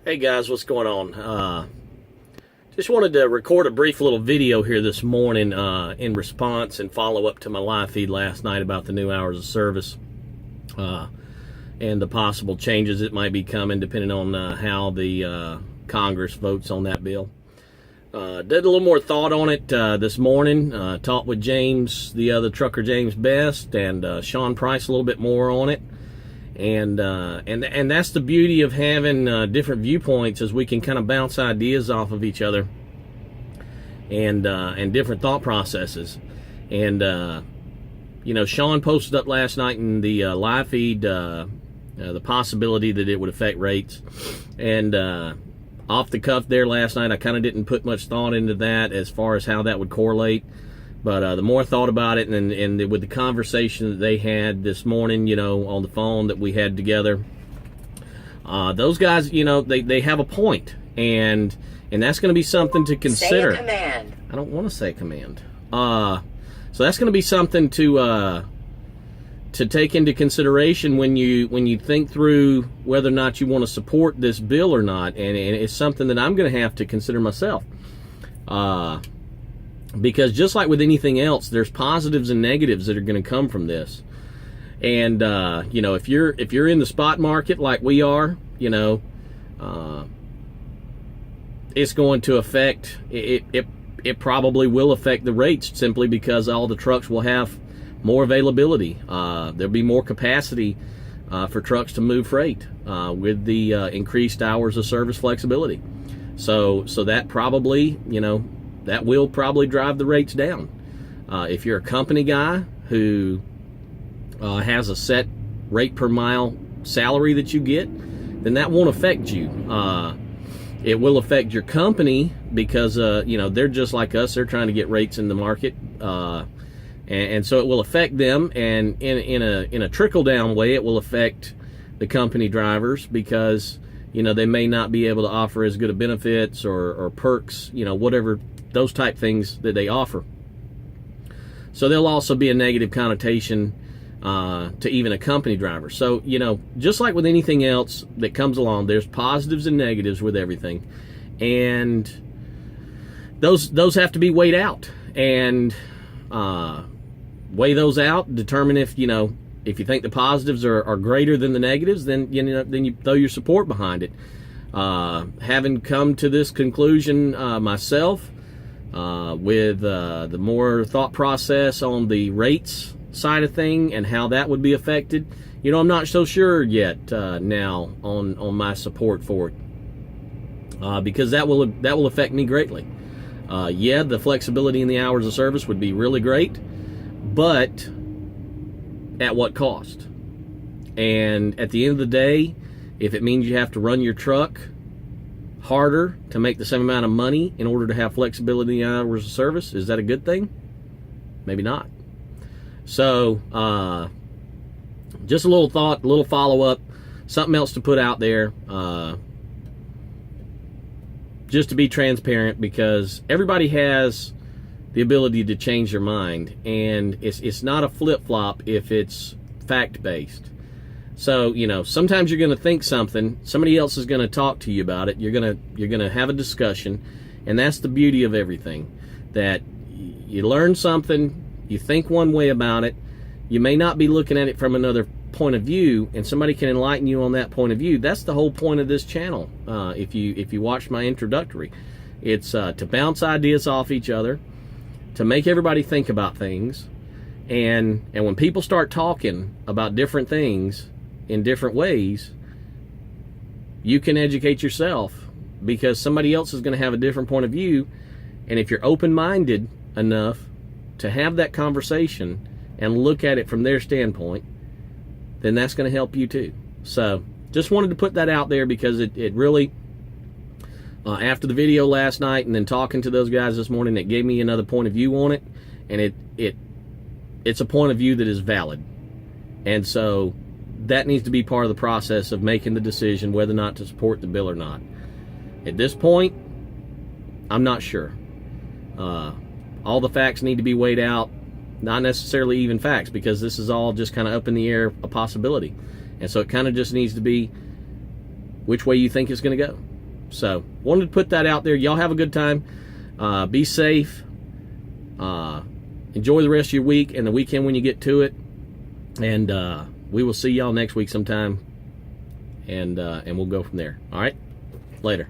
Hey guys, what's going on? Just wanted to record a brief little video here this morning in response and follow up to my live feed last night about the new hours of service and the possible changes that might be coming depending on how the Congress votes on that bill. Did a little more thought on it this morning. Talked with James, the other trucker James Best, and Sean Price a little bit more on it. And that's the beauty of having different viewpoints, is we can kind of bounce ideas off of each other and different thought processes. And you know, Sean posted up last night in the live feed the possibility that it would affect rates. And off the cuff there last night, I kind of didn't put much thought into that as far as how that would correlate. But the more I thought about it, and with the conversation that they had this morning, you know, on the phone that we had together, those guys, you know, they have a point, and that's going to be something to consider. Say a command. I don't want to say command. So that's going to be something to take into consideration when you think through whether or not you want to support this bill or not, and it's something that I'm going to have to consider myself. Because just like with anything else, there's positives and negatives that are going to come from this. And you know, if you're in the spot market like we are, you know, it's going to affect it probably will affect the rates, simply because all the trucks will have more availability. There'll be more capacity for trucks to move freight with the increased hours of service flexibility. So that probably, you know, that will probably drive the rates down. If you're a company guy who has a set rate per mile salary that you get, then that won't affect you. It will affect your company because you know, they're just like us. They're trying to get rates in the market, and so it will affect them. And in a trickle down way, it will affect the company drivers, because you know, they may not be able to offer as good of benefits or perks, you know, whatever those type things that they offer. So there'll also be a negative connotation to even a company driver. So, you know, just like with anything else that comes along, there's positives and negatives with everything, and those have to be weighed out, and weigh those out, determine if, you know, if you think the positives are greater than the negatives, then you throw your support behind it. Having come to this conclusion myself, with the more thought process on the rates side of thing and how that would be affected, you know, I'm not so sure yet now on my support for it, because that will affect me greatly. Yeah, the flexibility in the hours of service would be really great, but at what cost? And at the end of the day, if it means you have to run your truck harder to make the same amount of money in order to have flexibility in hours of service, is that a good thing? Maybe not. So just a little thought, a little follow-up, something else to put out there, just to be transparent, because everybody has the ability to change their mind, and it's not a flip-flop if it's fact-based. So, you know, sometimes you're going to think something, somebody else is going to talk to you about it, you're going to have a discussion, and that's the beauty of everything, that you learn something, you think one way about it, you may not be looking at it from another point of view, and somebody can enlighten you on that point of view. That's the whole point of this channel. If you watch my introductory, it's to bounce ideas off each other, to make everybody think about things, and when people start talking about different things in different ways, you can educate yourself, because somebody else is going to have a different point of view, and if you're open-minded enough to have that conversation and look at it from their standpoint, then that's going to help you too. So just wanted to put that out there, because it really, after the video last night and then talking to those guys this morning, it gave me another point of view on it, and it's a point of view that is valid. And so that needs to be part of the process of making the decision whether or not to support the bill or not. At this point, I'm not sure. All the facts need to be weighed out, not necessarily even facts, because this is all just kind of up in the air, a possibility. And so it kind of just needs to be which way you think it's going to go. So wanted to put that out there. Y'all have a good time. Be safe. Enjoy the rest of your week and the weekend when you get to it. And we will see y'all next week sometime. And we'll go from there. All right? Later.